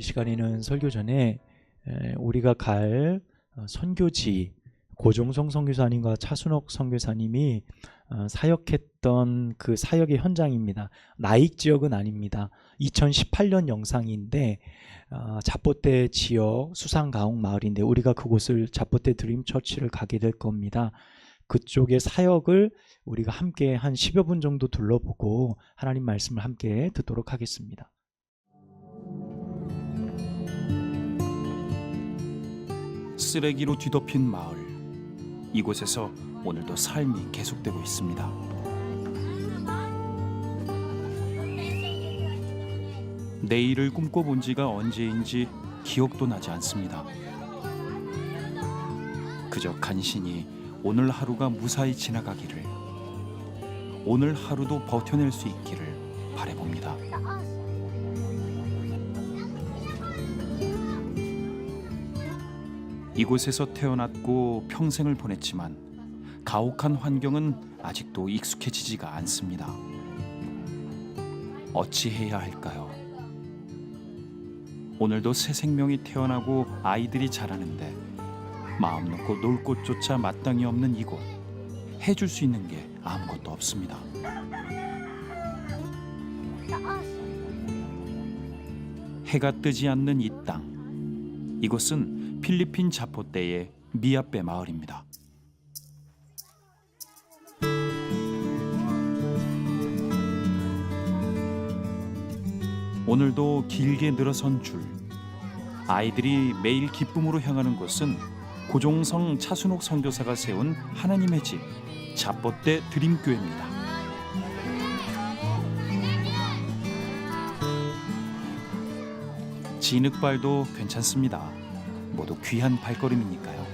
시간에는 설교 전에 우리가 갈 선교지 고종성 선교사님과 차순옥 선교사님이 사역했던 그 사역의 현장입니다. 나익 지역은 아닙니다. 2018년 영상인데 자포대 지역 수상가옥 마을인데 우리가 그곳을 자포대 드림처치를 가게 될 겁니다. 그쪽의 사역을 우리가 함께 한 10여 분 정도 둘러보고 하나님 말씀을 함께 듣도록 하겠습니다. 쓰레기로 뒤덮인 마을. 이곳에서 오늘도 삶이 계속되고 있습니다. 내일을 꿈꿔본 지가 언제인지 기억도 나지 않습니다. 그저 간신히 오늘 하루가 무사히 지나가기를, 오늘 하루도 버텨낼 수 있기를 바라봅니다. 이곳에서 태어났고 평생을 보냈지만 가혹한 환경은 아직도 익숙해지지가 않습니다. 어찌해야 할까요? 오늘도 새 생명이 태어나고 아이들이 자라는데 마음 놓고 놀 곳조차 마땅히 없는 이곳, 해줄 수 있는 게 아무것도 없습니다. 해가 뜨지 않는 이 땅, 이곳은 필리핀 자포대의 미아페 마을입니다. 오늘도 길게 늘어선 줄, 아이들이 매일 기쁨으로 향하는 곳은 고종성 차순옥 선교사가 세운 하나님의 집 자포대 드림교회입니다. 진흙발도 괜찮습니다. 모두 귀한 발걸음이니까요.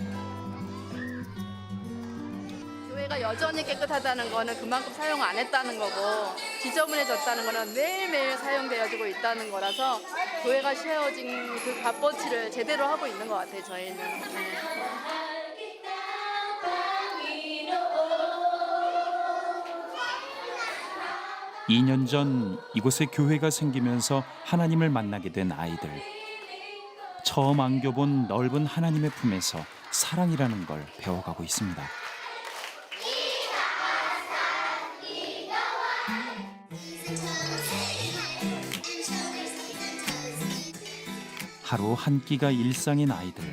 교회가 여전히 깨끗하다는 거는 그만큼 사용 안 했다는 거고, 지저분해졌다는 거는 매일매일 사용되어지고 있다는 거라서 교회가 세워진 그 값어치를 제대로 하고 있는 것 같아요, 저희는. 네. 2년 전 이곳에 교회가 생기면서 하나님을 만나게 된 아이들. 처음 안겨본 넓은 하나님의 품에서 사랑이라는 걸 배워가고 있습니다. 하루 한 끼가 일상인 아이들.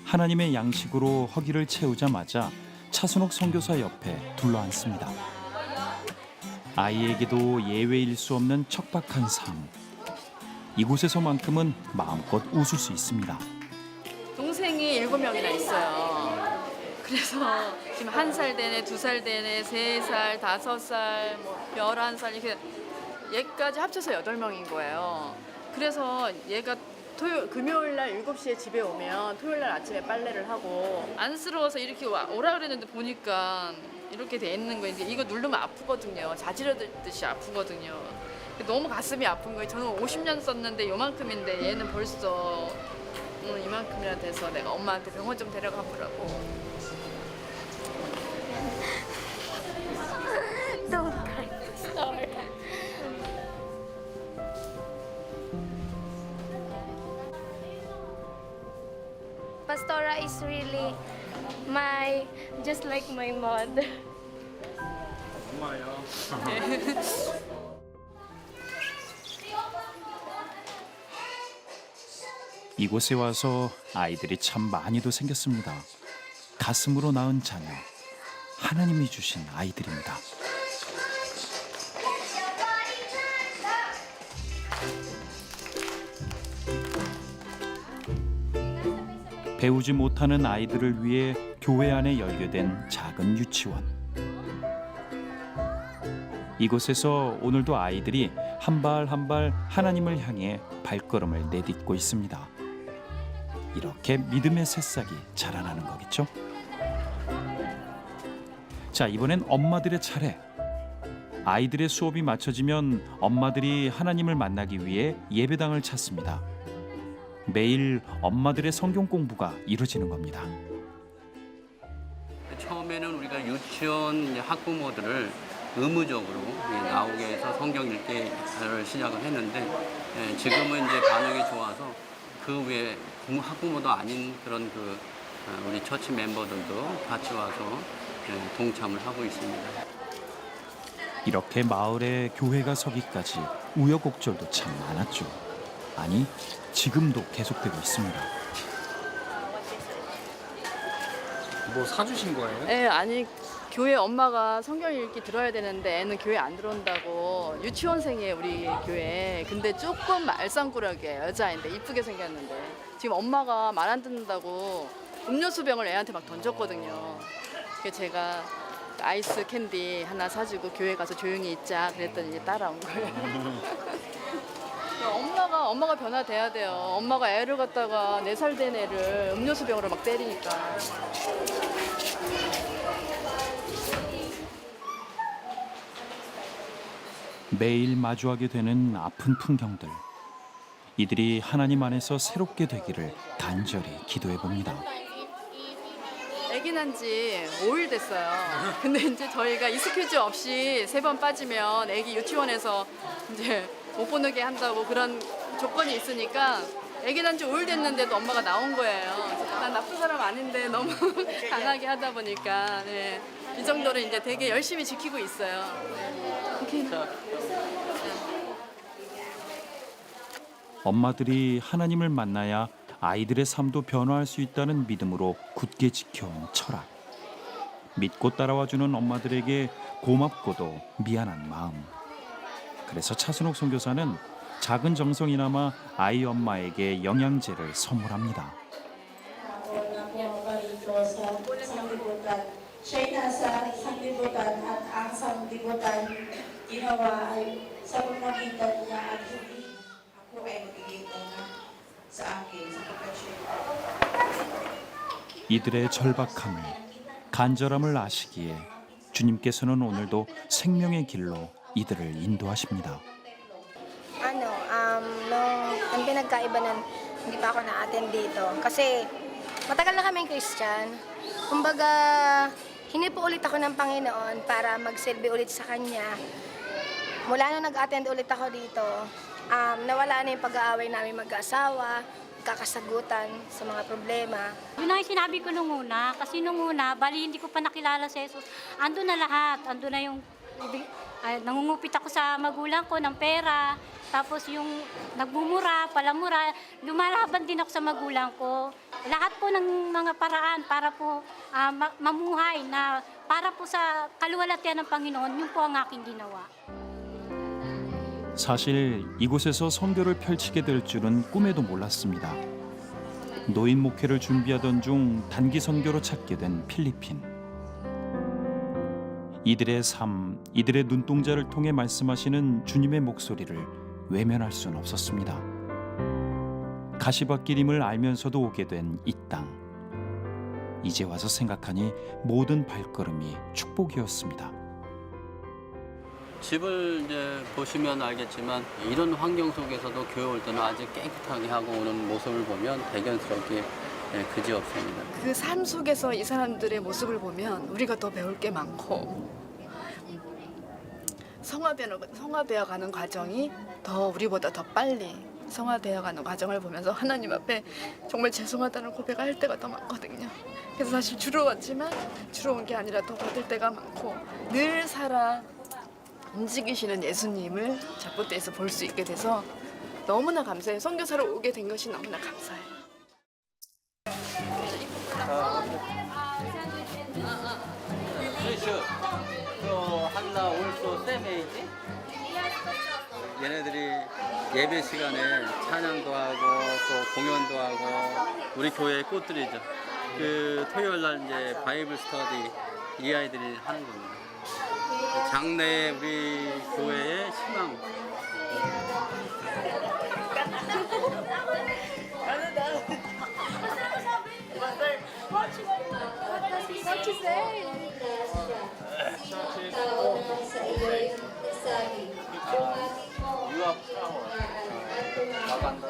하나님의 양식으로 허기를 채우자마자 차순옥 선교사 옆에 둘러앉습니다. 아이에게도 예외일 수 없는 척박한 삶. 이곳에서만큼은 마음껏 웃을 수 있습니다. 동생이 7명이나 있어요. 그래서 지금 1살 되네, 2살 되네, 3살, 5살, 11살 이렇게 얘까지 합쳐서 8명인 거예요. 그래서 얘가 금요일 날 7시에 집에 오면 토요일 날 아침에 빨래를 하고, 안쓰러워서 이렇게 오라 그랬는데 보니까 이렇게 돼 있는 거예요. 이거 누르면 아프거든요. 자지러듯이 아프거든요. 너무 가슴이 아픈 거예요. 저는 50년 썼는데 요만큼인데 얘는 벌써 이만큼이나 돼서 내가 엄마한테 병원 좀 데려가 보라고. Don't cry. Sorry. Pastora is really just like my mother. 엄마요. 이곳에 와서 아이들이 참 많이도 생겼습니다. 가슴으로 낳은 자녀, 하나님이 주신 아이들입니다. 배우지 못하는 아이들을 위해 교회 안에 열게된 작은 유치원. 이곳에서 오늘도 아이들이 한 발 한 발 하나님을 향해 발걸음을 내딛고 있습니다. 이렇게 믿음의 새싹이 자라나는 거겠죠? 자, 이번엔 엄마들의 차례. 아이들의 수업이 마쳐지면 엄마들이 하나님을 만나기 위해 예배당을 찾습니다. 매일 엄마들의 성경 공부가 이루어지는 겁니다. 처음에는 우리가 유치원 학부모들을 의무적으로 나오게 해서 성경 읽기를 시작을 했는데 지금은 이제 반응이 좋아서 그 외에 학부모도 아닌 그런 우리 처치 멤버들도 같이 와서 동참을 하고 있습니다. 이렇게 마을에 교회가 서기까지 우여곡절도 참 많았죠. 아니, 지금도 계속되고 있습니다. 뭐 사주신 거예요? 네, 아니 교회 엄마가 성경 읽기 들어야 되는데 애는 교회 안 들어온다고 유치원생이에요 우리 교회. 근데 조금 말썽꾸러기예요. 여자인데 이쁘게 생겼는데 지금 엄마가 말 안 듣는다고 음료수 병을 애한테 막 던졌거든요. 그래서 제가 아이스 캔디 하나 사주고 교회 가서 조용히 있자 그랬더니 이제 따라온 거예요. 엄마가 변화돼야 돼요. 엄마가 애를 갖다가 4살 된 애를 음료수 병으로 막 때리니까. 매일 마주하게 되는 아픈 풍경들. 이들이 하나님 안에서 새롭게 되기를 간절히 기도해 봅니다. 아기 난 지 5일 됐어요. 근데 이제 저희가 익스큐즈 없이 3번 빠지면 아기 유치원에서 이제 못 보내게 한다고 그런 조건이 있으니까 아기 난 지 5일 됐는데도 엄마가 나온 거예요. 그래서 난 나쁜 사람 아닌데 너무 강하게 하다 보니까 네. 이 정도로 이제 되게 열심히 지키고 있어요. 엄마들이 하나님을 만나야 아이들의 삶도 변화할 수 있다는 믿음으로 굳게 지켜온 철학. 믿고 따라와주는 엄마들에게 고맙고도 미안한 마음. 그래서 차순옥 선교사는 작은 정성이나마 아이 엄마에게 영양제를 선물합니다. Siya'y nasa isang libutan at ang sanglibutan ginawa ay sa pamagitan niya at hindi ako ay magiging una sa akin sapagkat siya. 이들의 절박함을, 간절함을 아시기에 주님께서는 오늘도 생명의 길로 이들을 인도하십니다. Ang pinagkaiba nun, hindi pa ako na-attend dito. Kasi matagal na kaming Christian. Kumbaga, hinil po ulit ako ng Panginoon para magsilbi ulit sa Kanya. Mula na nag-attend ulit ako dito, nawala na yung pag-aaway namin mag-asawa, kakasagutan sa mga problema. Yun ang sinabi ko nung una, kasi nung una, bali hindi ko pa nakilala si Jesus. Ando na lahat, ando na yung, nangungupit ako sa magulang ko ng pera, tapos yung nagmumura, palamura, lumalaban din ako sa magulang ko. Lahat po ng mga paraan para po mamuhay na para po sa kaluwalhatian ng Panginoon, yun po ang aking ginawa. 사실 이곳에서 선교를 펼치게 될 줄은 꿈에도 몰랐습니다. 노인 목회를 준비하던 중 단기 선교로 찾게 된 필리핀. 이들의 삶, 이들의 눈동자를 통해 말씀하시는 주님의 목소리를 외면할 수는 없었습니다. 가시밭길임을 알면서도 오게 된 이 땅. 이제 와서 생각하니 모든 발걸음이 축복이었습니다. 집을 이제 보시면 알겠지만 이런 환경 속에서도 교회 올 때는 아주 깨끗하게 하고 오는 모습을 보면 대견스럽게 그지없습니다. 그 삶 속에서 이 사람들의 모습을 보면 우리가 더 배울 게 많고 성화되어가는 과정이 더 우리보다 더 빨리 성화되어가는 과정을 보면서 하나님 앞에 정말 죄송하다는 고백을 할 때가 더 많거든요. 그래서 사실 주로 왔지만 주로 온 게 아니라 더 받을 때가 많고 늘 살아 움직이시는 예수님을 잡봇대에서 볼 수 있게 돼서 너무나 감사해요. 선교사로 오게 된 것이 너무나 감사해요. 한나 올소 세메이지? 얘네들이 예배 시간에 찬양도 하고 또 공연도 하고 우리 교회의 꽃들이죠. 그 토요일 날 이제 바이블 스터디 이 아이들이 하는 겁니다. 장래의 우리 교회의 희망. 유학 나간다.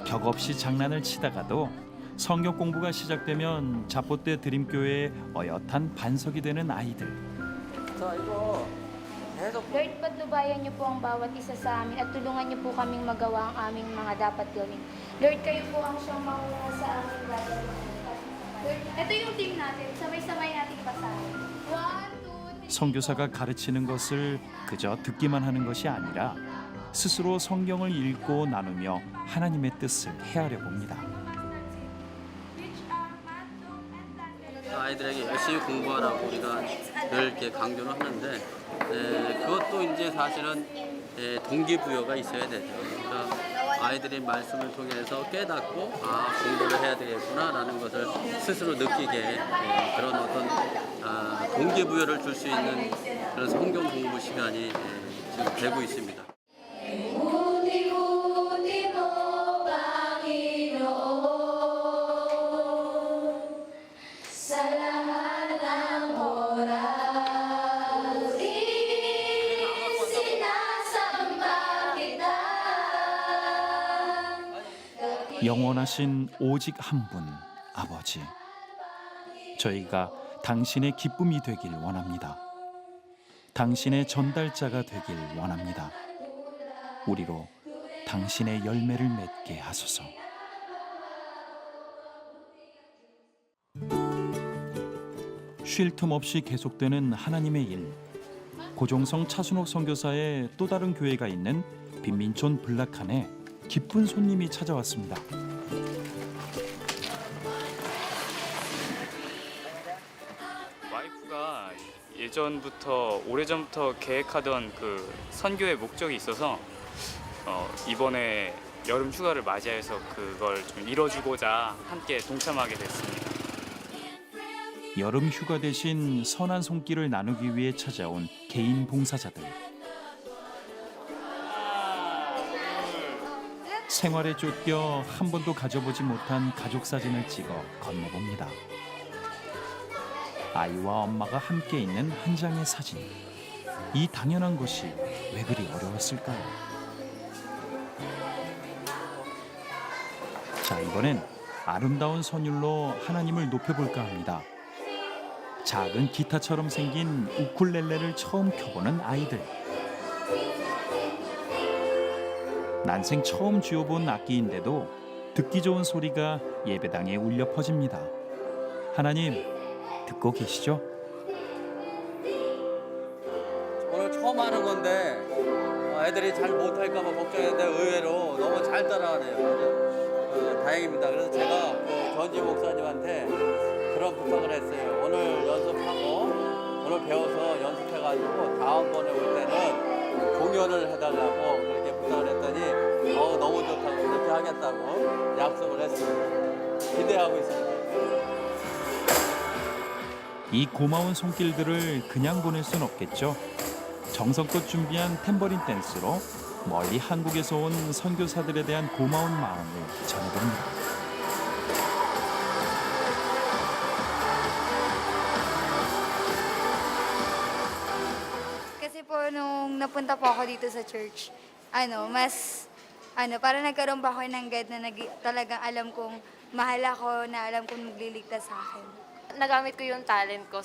격 없이 장난을 치다가도 성경 공부가 시작되면 잡봇대 드림교회의 어엿한 반석이 되는 아이들. 있어. 이거 계속 Lord, patnubayan niyo po ang bawat isa sa amin at tulungan niyo po kaming magawa ang aming mga dapat gawin. Lord, kayo po ang siyang mauna sa aming bayan. Lord, ito yung team natin. Sabay-sabay natin basahin. 1, 2, 3. 선교사가 가르치는 것을 그저 듣기만 하는 것이 아니라 스스로 성경을 읽고 나누며 하나님의 뜻을 헤아려 봅니다. 아이들에게 열심히 공부하라고 우리가 늘 이렇게 강조를 하는데 그것도 이제 사실은 동기부여가 있어야 되죠. 그러니까 아이들이 말씀을 통해서 깨닫고 공부를 해야 되겠구나라는 것을 스스로 느끼게 그런 어떤 동기부여를 줄 수 있는 그런 성경 공부 시간이 지금 되고 있습니다. 영원하신 오직 한 분, 아버지. 저희가 당신의 기쁨이 되길 원합니다. 당신의 전달자가 되길 원합니다. 우리로 당신의 열매를 맺게 하소서. 쉴 틈 없이 계속되는 하나님의 일. 고종성 차순옥 선교사의 또 다른 교회가 있는 빈민촌 블락한에 기쁜 손님이 찾아왔습니다. 와이프가 예전부터 오래전부터 계획하던 그 선교의 목적이 있어서 이번에 여름 휴가를 맞이해서 그걸 좀 이뤄주고자 함께 동참하게 됐습니다. 여름 휴가 대신 선한 손길을 나누기 위해 찾아온 개인 봉사자들. 생활에 쫓겨 한 번도 가져보지 못한 가족 사진을 찍어 건네봅니다. 아이와 엄마가 함께 있는 한 장의 사진. 이 당연한 것이 왜 그리 어려웠을까요? 자, 이번엔 아름다운 선율로 하나님을 높여볼까 합니다. 작은 기타처럼 생긴 우쿨렐레를 처음 켜보는 아이들. 난생 처음 쥐어본 악기인데도 듣기 좋은 소리가 예배당에 울려 퍼집니다. 하나님, 듣고 계시죠? 오늘 처음 하는 건데 애들이 잘 못할까 봐 걱정했는데 의외로 너무 잘 따라하네요. 아주 다행입니다. 그래서 제가 그 전지 목사님한테 그런 부탁을 했어요. 오늘 연습하고 오늘 배워서 연습해가지고 다음번에 올 때는 공연을 해달라고 그렇게 부탁을 했더니 너무 좋다고 그렇게 하겠다고 약속을 했습니다. 기대하고 있습니다. 이 고마운 손길들을 그냥 보낼 순 없겠죠. 정성껏 준비한 탬버린 댄스로 멀리 한국에서 온 선교사들에 대한 고마운 마음을 전해봅니다. Kasi po nung napunta po ako dito sa church, para nagkaroon pa ako ng guide na talagang alam kong mahal ako, na alam kong magliligtas sa akin. Nagamit ko yung talent ko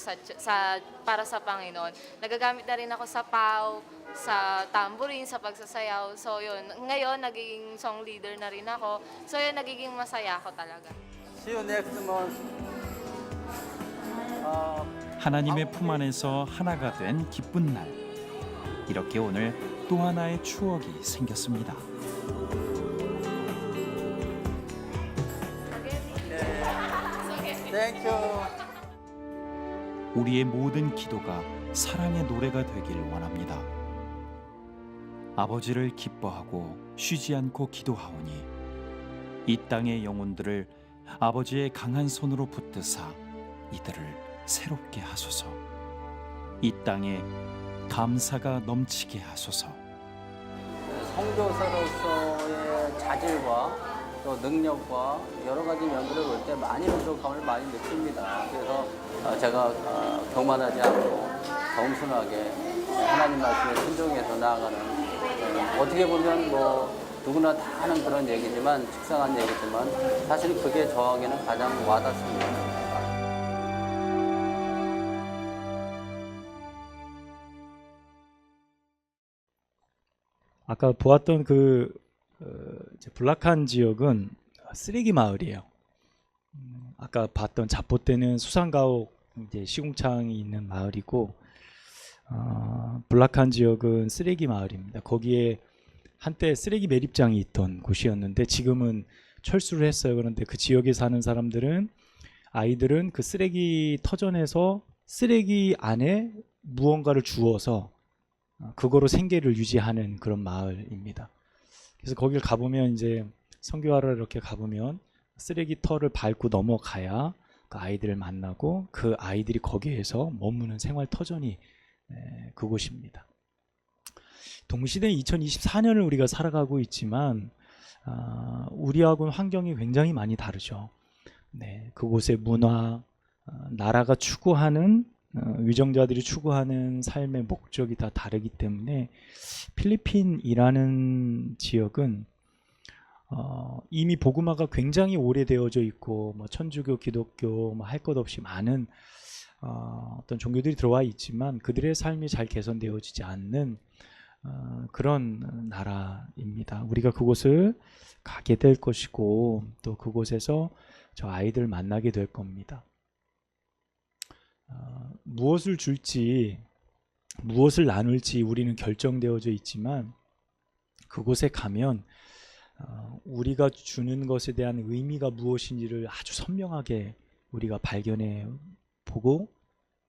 para sa Panginoon. Nagagamit na rin ako sa PAW, sa tambourine, sa pagsasayaw. So yun, ngayon nagiging song leader na rin ako. So yun, nagiging masaya ako talaga. See you next month. 하나님의 품 안에서 하나가 된 기쁜 날. 이렇게 오늘 또 하나의 추억이 생겼습니다. Thank you. 우리의 모든 기도가 사랑의 노래가 되길 원합니다. 아버지를 기뻐하고 쉬지 않고 기도하오니 이 땅의 영혼들을 아버지의 강한 손으로 붙드사 이들을 새롭게 하소서. 이 땅에 감사가 넘치게 하소서. 선교사로서의 자질과 또 능력과 여러 가지 면들을 볼 때 많이 부족함을 많이 느낍니다. 그래서 제가 교만하지 않고 겸손하게 하나님 말씀에 순종해서 나아가는, 어떻게 보면 누구나 다 하는 그런 얘기지만, 식상한 얘기지만 사실 그게 저에게는 가장 와닿습니다. 아까 보았던 그 이제 불락한 지역은 쓰레기 마을이에요. 아까 봤던 자포대는 수산가옥 이제 시궁창이 있는 마을이고, 불락한 지역은 쓰레기 마을입니다. 거기에 한때 쓰레기 매립장이 있던 곳이었는데 지금은 철수를 했어요. 그런데 그 지역에 사는 사람들은, 아이들은 그 쓰레기 터전에서 쓰레기 안에 무언가를 주워서 그거로 생계를 유지하는 그런 마을입니다. 그래서 거길 가보면, 이제 선교하러 이렇게 가보면 쓰레기터를 밟고 넘어가야 그 아이들을 만나고, 그 아이들이 거기에서 머무는 생활 터전이 그곳입니다. 동시대 2024년을 우리가 살아가고 있지만 우리하고는 환경이 굉장히 많이 다르죠. 네, 그곳의 문화, 나라가 추구하는, 위정자들이 추구하는 삶의 목적이 다 다르기 때문에 필리핀이라는 지역은 이미 복음화가 굉장히 오래되어져 있고, 뭐 천주교, 기독교, 뭐 할 것 없이 많은 어떤 종교들이 들어와 있지만 그들의 삶이 잘 개선되어지지 않는 그런 나라입니다. 우리가 그곳을 가게 될 것이고, 또 그곳에서 저 아이들 만나게 될 겁니다. 무엇을 줄지, 무엇을 나눌지 우리는 결정되어져 있지만, 그곳에 가면 우리가 주는 것에 대한 의미가 무엇인지를 아주 선명하게 우리가 발견해 보고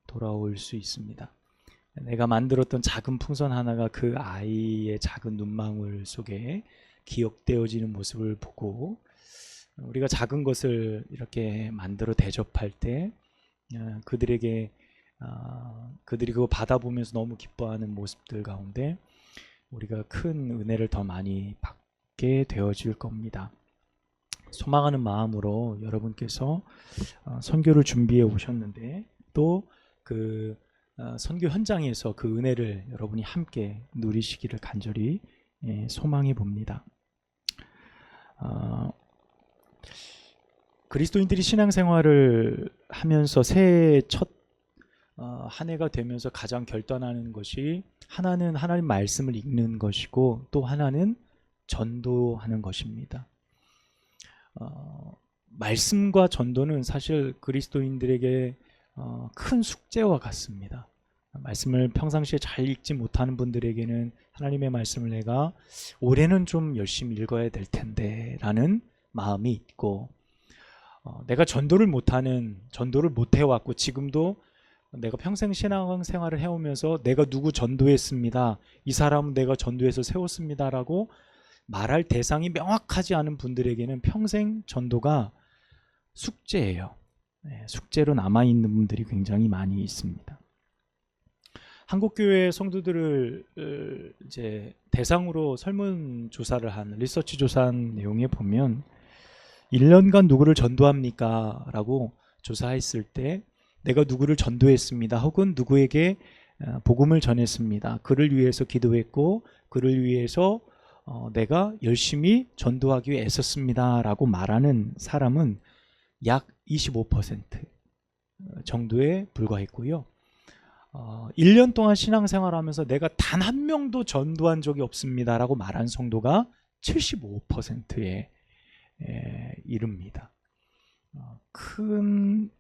돌아올 수 있습니다. 내가 만들었던 작은 풍선 하나가 그 아이의 작은 눈망울 속에 기억되어지는 모습을 보고, 우리가 작은 것을 이렇게 만들어 대접할 때 그들에게 그들이 그거 받아보면서 너무 기뻐하는 모습들 가운데 우리가 큰 은혜를 더 많이 받게 되어질 겁니다. 소망하는 마음으로 여러분께서 선교를 준비해 오셨는데, 또 그 선교 현장에서 그 은혜를 여러분이 함께 누리시기를 간절히 소망해 봅니다. 그리스도인들이 신앙생활을 하면서 새해 첫 한 해가 되면서 가장 결단하는 것이, 하나는 하나님 말씀을 읽는 것이고, 또 하나는 전도하는 것입니다. 말씀과 전도는 사실 그리스도인들에게 큰 숙제와 같습니다. 말씀을 평상시에 잘 읽지 못하는 분들에게는 하나님의 말씀을 내가 올해는 좀 열심히 읽어야 될 텐데 라는 마음이 있고, 내가 전도를 못해왔고 지금도 내가 평생 신앙생활을 해오면서 내가 누구 전도했습니다, 이 사람은 내가 전도해서 세웠습니다 라고 말할 대상이 명확하지 않은 분들에게는 평생 전도가 숙제예요. 숙제로 남아있는 분들이 굉장히 많이 있습니다. 한국교회 성도들을 이제 대상으로 설문조사를 한 리서치 조사한 내용에 보면 1년간 누구를 전도합니까? 라고 조사했을 때 내가 누구를 전도했습니다, 혹은 누구에게 복음을 전했습니다, 그를 위해서 기도했고 그를 위해서 내가 열심히 전도하기 위해 애썼습니다 라고 말하는 사람은 약 25% 정도에 불과했고요. 1년 동안 신앙생활하면서 내가 단 한 명도 전도한 적이 없습니다 라고 말한 성도가 75%에 이릅니다.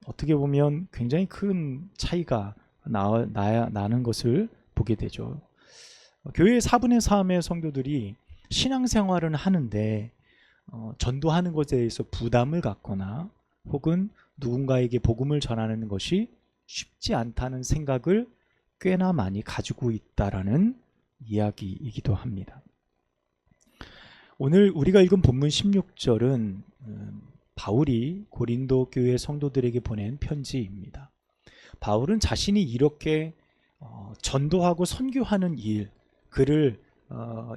어떻게 보면 굉장히 큰 차이가 나는 것을 보게 되죠. 교회의 4분의 3의 성도들이 신앙생활은 하는데 전도하는 것에 대해서 부담을 갖거나 혹은 누군가에게 복음을 전하는 것이 쉽지 않다는 생각을 꽤나 많이 가지고 있다라는 이야기이기도 합니다. 오늘 우리가 읽은 본문 16절은 바울이 고린도 교회 성도들에게 보낸 편지입니다. 바울은 자신이 이렇게 전도하고 선교하는 일, 그를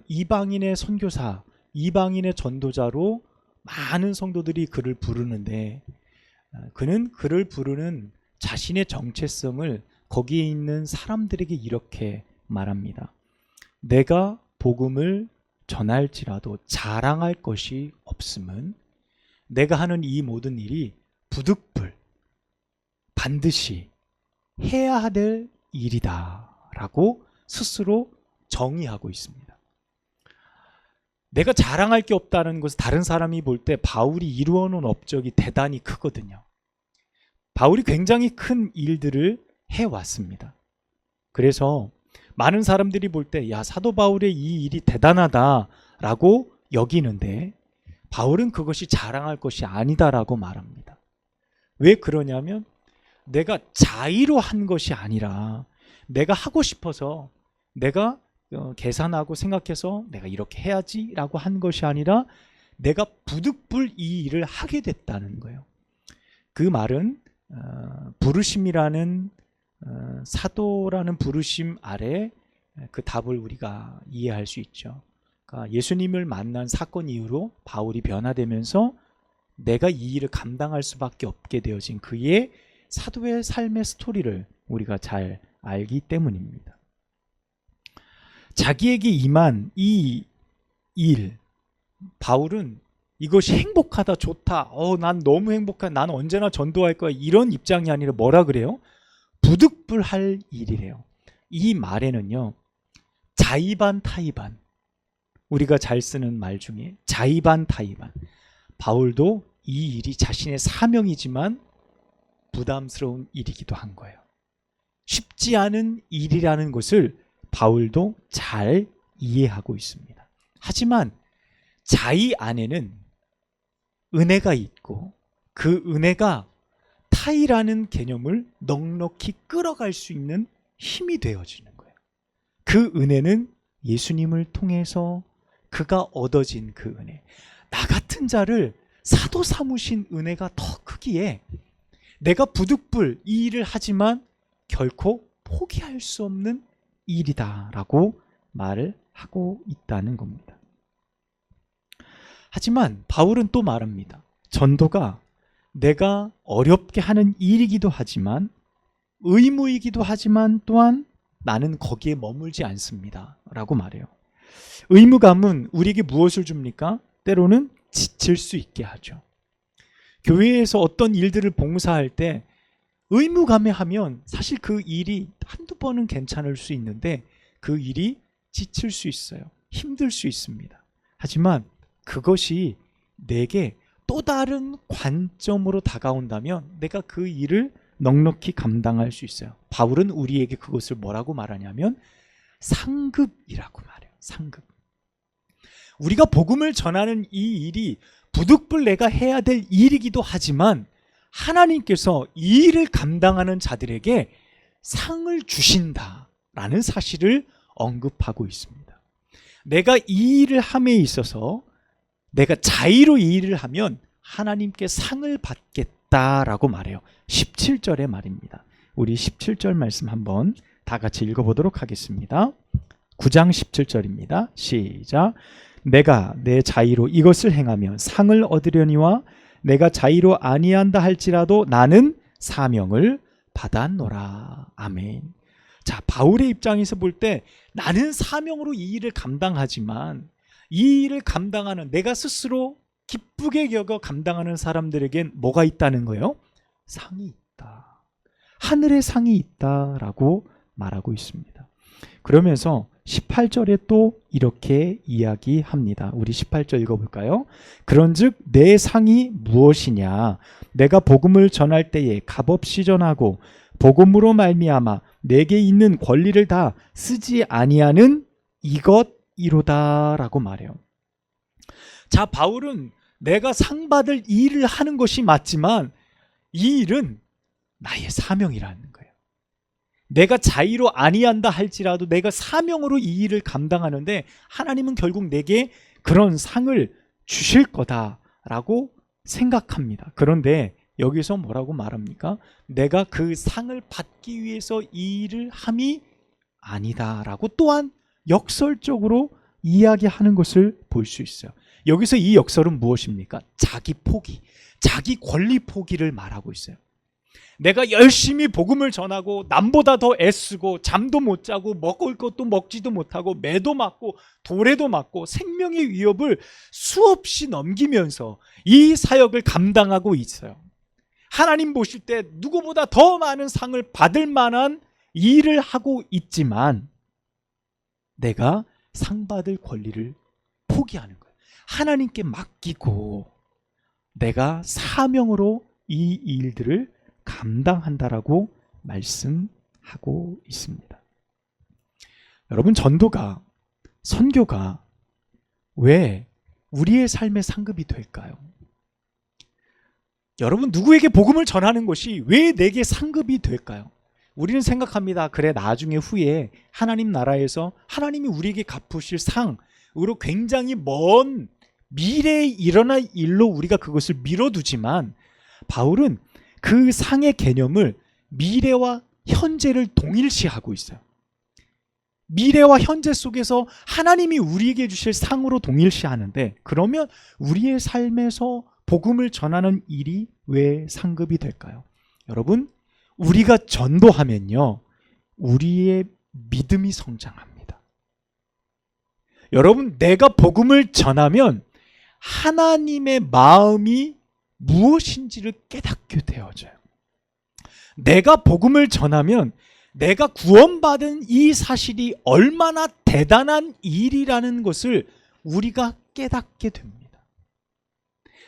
이방인의 선교사, 이방인의 전도자로 많은 성도들이 그를 부르는데, 그는 그를 부르는 자신의 정체성을 거기에 있는 사람들에게 이렇게 말합니다. 내가 복음을 전할지라도 자랑할 것이 없음은 내가 하는 이 모든 일이 부득불 반드시 해야 될 일이다 라고 스스로 정의하고 있습니다. 내가 자랑할 게 없다는 것을 다른 사람이 볼 때 바울이 이루어놓은 업적이 대단히 크거든요. 바울이 굉장히 큰 일들을 해왔습니다. 그래서 많은 사람들이 볼 때 야, 사도 바울의 이 일이 대단하다라고 여기는데 바울은 그것이 자랑할 것이 아니다라고 말합니다. 왜 그러냐면 내가 자의로 한 것이 아니라 내가 하고 싶어서 내가 계산하고 생각해서 내가 이렇게 해야지라고 한 것이 아니라 내가 부득불 이 일을 하게 됐다는 거예요. 그 말은 부르심이라는 사도라는 부르심 아래 그 답을 우리가 이해할 수 있죠. 그러니까 예수님을 만난 사건 이후로 바울이 변화되면서 내가 이 일을 감당할 수밖에 없게 되어진 그의 사도의 삶의 스토리를 우리가 잘 알기 때문입니다. 자기에게 임한 이 일, 바울은 이것이 행복하다, 좋다, 난 너무 행복하다, 난 언제나 전도할 거야, 이런 입장이 아니라 뭐라 그래요? 부득불할 일이래요. 이 말에는요, 자의반 타의반, 우리가 잘 쓰는 말 중에 자의반 타의반, 바울도 이 일이 자신의 사명이지만 부담스러운 일이기도 한 거예요. 쉽지 않은 일이라는 것을 바울도 잘 이해하고 있습니다. 하지만 자의 안에는 은혜가 있고 그 은혜가 타의라는 개념을 넉넉히 끌어갈 수 있는 힘이 되어지는 거예요. 그 은혜는 예수님을 통해서 그가 얻어진 그 은혜. 나 같은 자를 사도 삼으신 은혜가 더 크기에 내가 부득불 이 일을 하지만 결코 포기할 수 없는 일이다라고 말을 하고 있다는 겁니다. 하지만 바울은 또 말합니다. 전도가 내가 어렵게 하는 일이기도 하지만 의무이기도 하지만 또한 나는 거기에 머물지 않습니다 라고 말해요. 의무감은 우리에게 무엇을 줍니까? 때로는 지칠 수 있게 하죠. 교회에서 어떤 일들을 봉사할 때 의무감에 하면 사실 그 일이 한두 번은 괜찮을 수 있는데 그 일이 지칠 수 있어요. 힘들 수 있습니다. 하지만 그것이 내게 또 다른 관점으로 다가온다면 내가 그 일을 넉넉히 감당할 수 있어요. 바울은 우리에게 그것을 뭐라고 말하냐면 상급이라고 말해요. 상급. 우리가 복음을 전하는 이 일이 부득불 내가 해야 될 일이기도 하지만 하나님께서 이 일을 감당하는 자들에게 상을 주신다라는 사실을 언급하고 있습니다. 내가 이 일을 함에 있어서 내가 자의로 이 일을 하면 하나님께 상을 받겠다라고 말해요. 17절의 말입니다. 우리 17절 말씀 한번 다 같이 읽어보도록 하겠습니다. 9장 17절입니다. 시작. 내가 내 자의로 이것을 행하면 상을 얻으려니와 내가 자의로 아니한다 할지라도 나는 사명을 받았노라. 아멘. 자, 바울의 입장에서 볼 때 나는 사명으로 이 일을 감당하지만 이 일을 감당하는 내가 스스로 기쁘게 여겨 감당하는 사람들에겐 뭐가 있다는 거예요? 상이 있다. 하늘의 상이 있다라고 말하고 있습니다. 그러면서 18절에 또 이렇게 이야기합니다. 우리 18절 읽어볼까요? 그런즉 내 상이 무엇이냐? 내가 복음을 전할 때에 값없이 전하고 복음으로 말미암아 내게 있는 권리를 다 쓰지 아니하는 이것이로다라고 말해요. 자, 바울은 내가 상 받을 이 일을 하는 것이 맞지만 이 일은 나의 사명이라는 거예요. 내가 자의로 아니한다 할지라도 내가 사명으로 이 일을 감당하는데 하나님은 결국 내게 그런 상을 주실 거다라고 생각합니다. 그런데 여기서 뭐라고 말합니까? 내가 그 상을 받기 위해서 이 일을 함이 아니다라고 또한 역설적으로 이야기하는 것을 볼 수 있어요. 여기서 이 역설은 무엇입니까? 자기 포기, 자기 권리 포기를 말하고 있어요. 내가 열심히 복음을 전하고 남보다 더 애쓰고 잠도 못 자고 먹을 것도 먹지도 못하고 매도 맞고 도래도 맞고 생명의 위협을 수없이 넘기면서 이 사역을 감당하고 있어요. 하나님 보실 때 누구보다 더 많은 상을 받을 만한 일을 하고 있지만 내가 상 받을 권리를 포기하는 거예요. 하나님께 맡기고 내가 사명으로 이 일들을 감당한다라고 말씀하고 있습니다. 여러분, 전도가, 선교가 왜 우리의 삶의 상급이 될까요? 여러분, 누구에게 복음을 전하는 것이 왜 내게 상급이 될까요? 우리는 생각합니다. 그래, 나중에 후에 하나님 나라에서 하나님이 우리에게 갚으실 상으로 굉장히 먼 미래에 일어날 일로 우리가 그것을 미뤄두지만, 바울은 그 상의 개념을 미래와 현재를 동일시하고 있어요. 미래와 현재 속에서 하나님이 우리에게 주실 상으로 동일시하는데, 그러면 우리의 삶에서 복음을 전하는 일이 왜 상급이 될까요? 여러분, 우리가 전도하면요, 우리의 믿음이 성장합니다. 여러분, 내가 복음을 전하면 하나님의 마음이 무엇인지를 깨닫게 되어져요. 내가 복음을 전하면 내가 구원받은 이 사실이 얼마나 대단한 일이라는 것을 우리가 깨닫게 됩니다.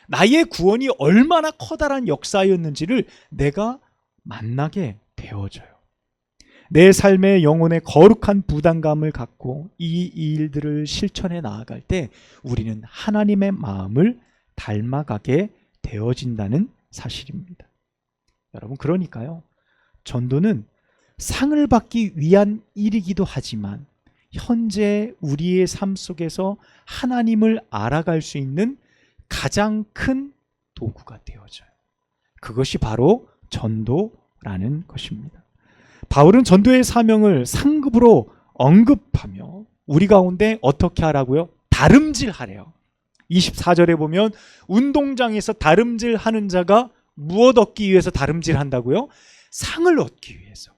나의 구원이 얼마나 커다란 역사였는지를 내가 만나게 되어져요. 내 삶의 영혼에 거룩한 부담감을 갖고 이 일들을 실천해 나아갈 때 우리는 하나님의 마음을 닮아가게 되어진다는 사실입니다. 여러분, 그러니까요, 전도는 상을 받기 위한 일이기도 하지만 현재 우리의 삶 속에서 하나님을 알아갈 수 있는 가장 큰 도구가 되어져요. 그것이 바로 전도라는 것입니다. 바울은 전도의 사명을 상급으로 언급하며 우리 가운데 어떻게 하라고요? 다름질하래요. 24절에 보면 운동장에서 다름질하는 자가 무엇 얻기 위해서 다름질한다고요? 상을 얻기 위해서.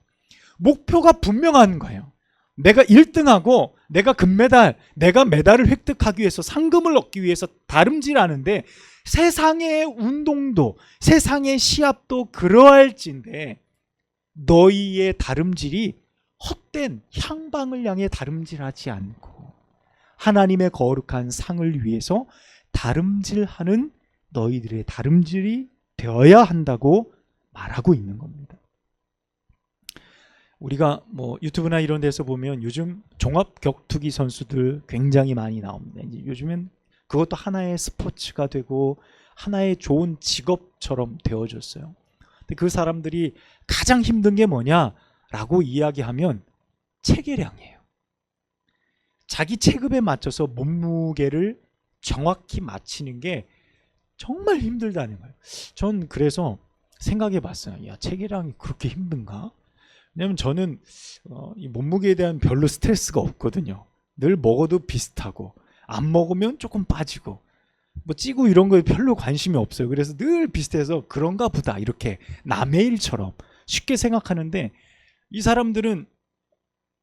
목표가 분명한 거예요. 내가 1등하고 내가 금메달, 내가 메달을 획득하기 위해서, 상금을 얻기 위해서 다름질하는데, 세상의 운동도, 세상의 시합도 그러할진데 너희의 다름질이 헛된 향방을 향해 다름질하지 않고 하나님의 거룩한 상을 위해서 다름질하는 너희들의 다름질이 되어야 한다고 말하고 있는 겁니다. 우리가 뭐 유튜브나 이런 데서 보면 요즘 종합 격투기 선수들 굉장히 많이 나옵니다. 이제 요즘엔 그것도 하나의 스포츠가 되고 하나의 좋은 직업처럼 되어졌어요. 근데 그 사람들이 가장 힘든 게 뭐냐라고 이야기하면 체계량이에요. 자기 체급에 맞춰서 몸무게를 정확히 맞추는 게 정말 힘들다는 거예요. 전 그래서 생각해 봤어요. 야, 체계량이 그렇게 힘든가? 왜냐면 저는 이 몸무게에 대한 별로 스트레스가 없거든요. 늘 먹어도 비슷하고 안 먹으면 조금 빠지고 뭐 찌고 이런 거에 별로 관심이 없어요. 그래서 늘 비슷해서 그런가 보다 이렇게 남의 일처럼 쉽게 생각하는데, 이 사람들은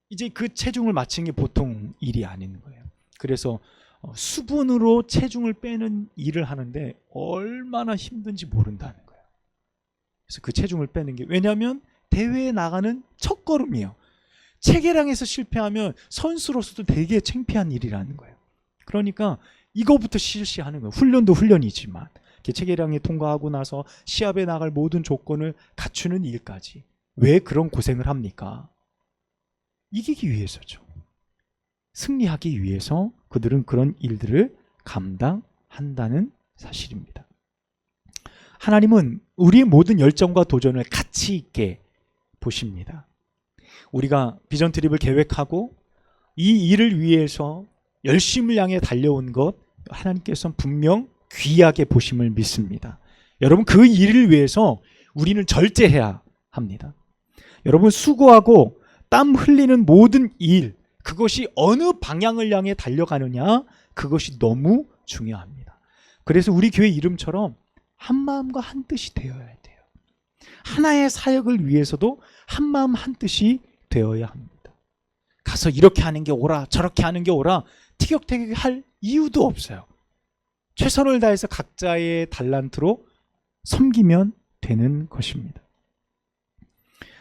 이제 그 체중을 맞추는 게 보통 일이 아닌 거예요. 그래서 수분으로 체중을 빼는 일을 하는데 얼마나 힘든지 모른다는 거예요. 그래서 그 체중을 빼는 게, 왜냐하면 대회에 나가는 첫걸음이에요. 체계량에서 실패하면 선수로서도 되게 창피한 일이라는 거예요. 그러니까 이거부터 실시하는 거예요. 훈련도 훈련이지만 체계량에 통과하고 나서 시합에 나갈 모든 조건을 갖추는 일까지. 왜 그런 고생을 합니까? 이기기 위해서죠. 승리하기 위해서 그들은 그런 일들을 감당한다는 사실입니다. 하나님은 우리의 모든 열정과 도전을 가치 있게 보십니다. 우리가 비전 트립을 계획하고 이 일을 위해서 열심을 향해 달려온 것, 하나님께서는 분명 귀하게 보심을 믿습니다. 여러분, 그 일을 위해서 우리는 절제해야 합니다. 여러분, 수고하고 땀 흘리는 모든 일, 그것이 어느 방향을 향해 달려가느냐, 그것이 너무 중요합니다. 그래서 우리 교회 이름처럼 한 마음과 한 뜻이 되어야 돼요. 하나의 사역을 위해서도 한 마음 한 뜻이 되어야 합니다. 가서 이렇게 하는 게 옳아, 저렇게 하는 게 옳아, 티격태격할 이유도 없어요. 최선을 다해서 각자의 달란트로 섬기면 되는 것입니다.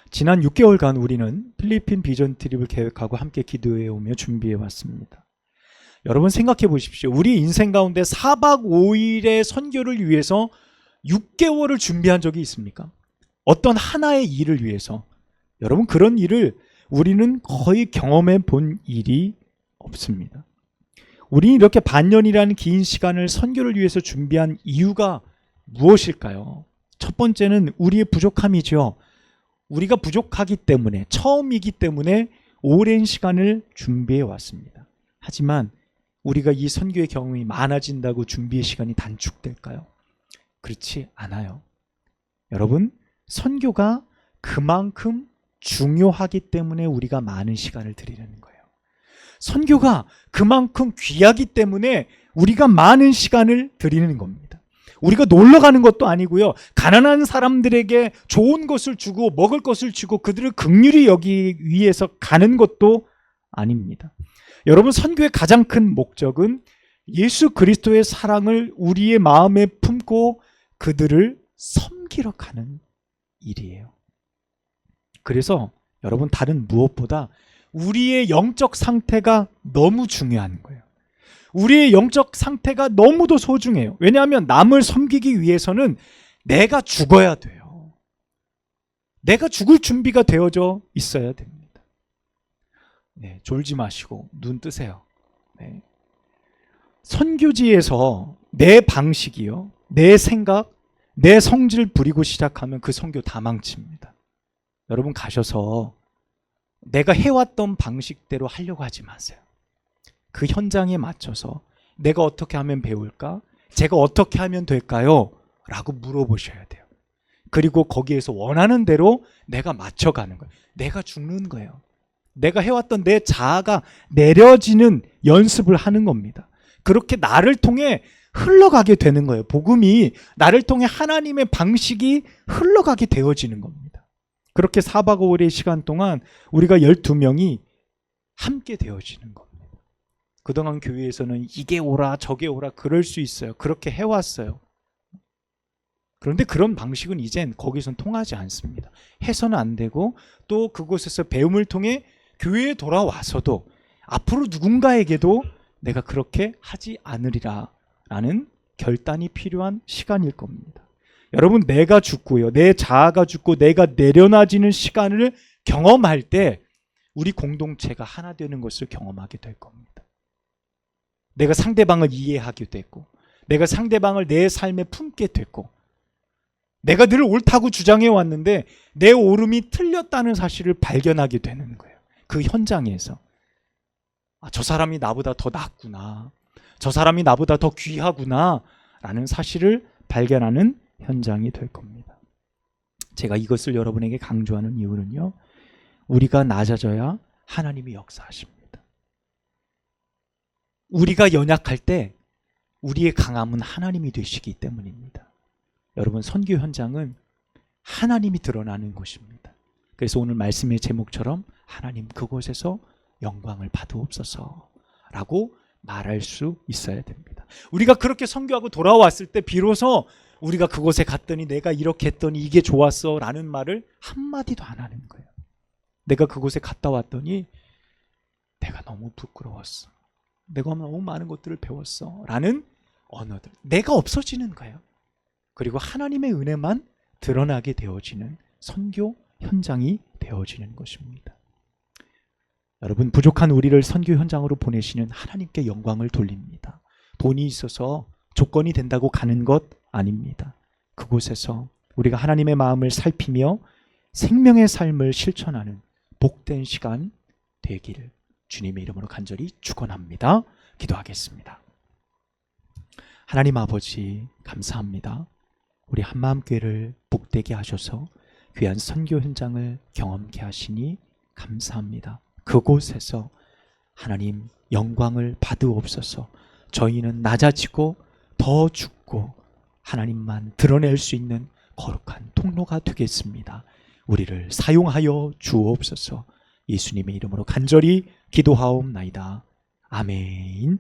지난 6개월간 우리는 필리핀 비전 트립을 계획하고 함께 기도해 오며 준비해 왔습니다. 여러분 생각해 보십시오. 우리 인생 가운데 4박 5일의 선교를 위해서 6개월을 준비한 적이 있습니까? 어떤 하나의 일을 위해서. 여러분 그런 일을 우리는 거의 경험해 본 일이 없습니다. 우리는 이렇게 반년이라는 긴 시간을 선교를 위해서 준비한 이유가 무엇일까요? 첫 번째는 우리의 부족함이죠. 우리가 부족하기 때문에, 처음이기 때문에 오랜 시간을 준비해 왔습니다. 하지만 우리가 이 선교의 경험이 많아진다고 준비의 시간이 단축될까요? 그렇지 않아요. 여러분, 선교가 그만큼 중요하기 때문에 우리가 많은 시간을 들이는 거예요. 선교가 그만큼 귀하기 때문에 우리가 많은 시간을 들이는 겁니다. 우리가 놀러 가는 것도 아니고요. 가난한 사람들에게 좋은 것을 주고 먹을 것을 주고 그들을 긍휼히 여기기 위해서 가는 것도 아닙니다. 여러분, 선교의 가장 큰 목적은 예수 그리스도의 사랑을 우리의 마음에 품고 그들을 섬기러 가는 일이에요. 그래서 여러분, 다른 무엇보다 우리의 영적 상태가 너무 중요한 거예요. 우리의 영적 상태가 너무도 소중해요. 왜냐하면 남을 섬기기 위해서는 내가 죽어야 돼요. 내가 죽을 준비가 되어져 있어야 됩니다. 네, 졸지 마시고 눈 뜨세요. 네. 선교지에서 내 방식이요, 내 생각, 내 성질 부리고 시작하면 그 선교 다 망칩니다. 여러분 가셔서 내가 해왔던 방식대로 하려고 하지 마세요. 그 현장에 맞춰서 내가 어떻게 하면 배울까? 제가 어떻게 하면 될까요? 라고 물어보셔야 돼요. 그리고 거기에서 원하는 대로 내가 맞춰가는 거예요. 내가 죽는 거예요. 내가 해왔던 내 자아가 내려지는 연습을 하는 겁니다. 그렇게 나를 통해 흘러가게 되는 거예요. 복음이 나를 통해 하나님의 방식이 흘러가게 되어지는 겁니다. 그렇게 4박 5일의 시간 동안 우리가 12명이 함께 되어지는 겁니다. 그동안 교회에서는 이게 오라 저게 오라 그럴 수 있어요. 그렇게 해왔어요. 그런데 그런 방식은 이젠 거기선 통하지 않습니다. 해서는 안 되고, 또 그곳에서 배움을 통해 교회에 돌아와서도 앞으로 누군가에게도 내가 그렇게 하지 않으리라 라는 결단이 필요한 시간일 겁니다. 여러분, 내가 죽고요, 내 자아가 죽고 내가 내려놔지는 시간을 경험할 때 우리 공동체가 하나 되는 것을 경험하게 될 겁니다. 내가 상대방을 이해하게 됐고, 내가 상대방을 내 삶에 품게 됐고, 내가 늘 옳다고 주장해 왔는데 내 옳음이 틀렸다는 사실을 발견하게 되는 거예요. 그 현장에서 저 사람이 나보다 더 낫구나, 저 사람이 나보다 더 귀하구나 라는 사실을 발견하는 현장이 될 겁니다. 제가 이것을 여러분에게 강조하는 이유는요, 우리가 낮아져야 하나님이 역사하십니다. 우리가 연약할 때 우리의 강함은 하나님이 되시기 때문입니다. 여러분, 선교 현장은 하나님이 드러나는 곳입니다. 그래서 오늘 말씀의 제목처럼 하나님 그곳에서 영광을 받으옵소서 라고 말할 수 있어야 됩니다. 우리가 그렇게 선교하고 돌아왔을 때 비로소 우리가 그곳에 갔더니 내가 이렇게 했더니 이게 좋았어 라는 말을 한마디도 안 하는 거예요. 내가 그곳에 갔다 왔더니 내가 너무 부끄러웠어, 내가 너무 많은 것들을 배웠어 라는 언어들, 내가 없어지는 거예요. 그리고 하나님의 은혜만 드러나게 되어지는 선교 현장이 되어지는 것입니다. 여러분, 부족한 우리를 선교 현장으로 보내시는 하나님께 영광을 돌립니다. 돈이 있어서 조건이 된다고 가는 것 아닙니다. 그곳에서 우리가 하나님의 마음을 살피며 생명의 삶을 실천하는 복된 시간 되기를 주님의 이름으로 간절히 축원합니다. 기도하겠습니다. 하나님 아버지, 감사합니다. 우리 한마음교회를 복되게 하셔서 귀한 선교 현장을 경험케 하시니 감사합니다. 그곳에서 하나님 영광을 받으옵소서. 저희는 낮아지고 더 죽고 하나님만 드러낼 수 있는 거룩한 통로가 되겠습니다. 우리를 사용하여 주옵소서. 예수님의 이름으로 간절히 기도하옵나이다. 아멘.